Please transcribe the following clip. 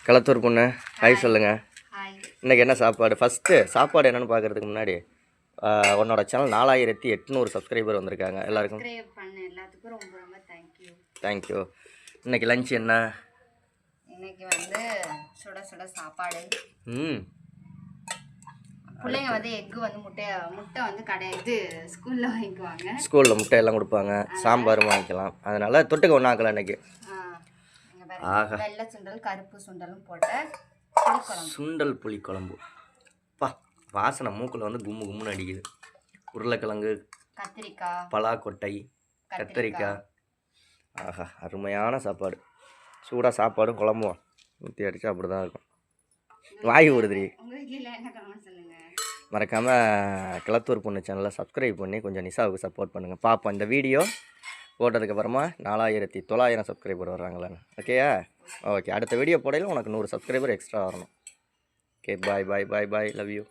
களத்தூர் பொண்ணு ஹாய் சொல்லுங்க. இன்றைக்கி என்ன சாப்பாடு? ஃபஸ்ட்டு சாப்பாடு என்னென்னு பார்க்குறதுக்கு முன்னாடி உன்னோட சேனல் 4800 சப்ஸ்கிரைபர் வந்திருக்காங்க. எல்லாருக்கும் எல்லாத்துக்கும் ரொம்ப ரொம்ப தேங்க்யூ. இன்றைக்கி லஞ்ச் என்ன? இன்னைக்கு வந்து சுட சுட சாப்பாடு. பிள்ளைங்க வந்து எக்கு வந்து முட்டை வந்து ஸ்கூலில் வாங்கிக்குவாங்க. ஸ்கூலில் முட்டை எல்லாம் கொடுப்பாங்க, சாம்பாரும் வாங்கிக்கலாம். அதனால் தொட்டுக்க ஒன்றும் ஆக்கலாம் இன்றைக்கி. வெள்ளை சுண்டல் கருப்பு சுண்டலும் போட்ட சுண்டல் புளிக்குழம்பு. பா, வாசனை மூக்கில் வந்து கும்மு கும்முன்னு அடிக்குது. உருளைக்கிழங்கு, கத்திரிக்காய், பலாக்கொட்டை, கத்திரிக்காய். ஆஹா, அருமையான சாப்பாடு. சூடாக சாப்பாடும் குழம்பும் ஊற்றி அடித்தா அப்படி தான் இருக்கும். வாய் ஊறுதுரி. மறக்காமல் களத்தூர் பொண்ணு சேனலை சப்ஸ்கிரைப் பண்ணி கொஞ்சம் நிஷாவுக்கு சப்போர்ட் பண்ணுங்கள். பார்ப்போம் இந்த வீடியோ போட்டதுக்கப்புறமா 4900 சப்ஸ்கிரைபர் வர்றாங்களான்னு. ஓகேயா? ஓகே, அடுத்த வீடியோ போடையில் உனக்கு 100 சப்ஸ்கிரைபர் எக்ஸ்ட்ரா வரணும். Okay, bye bye bye bye, love you.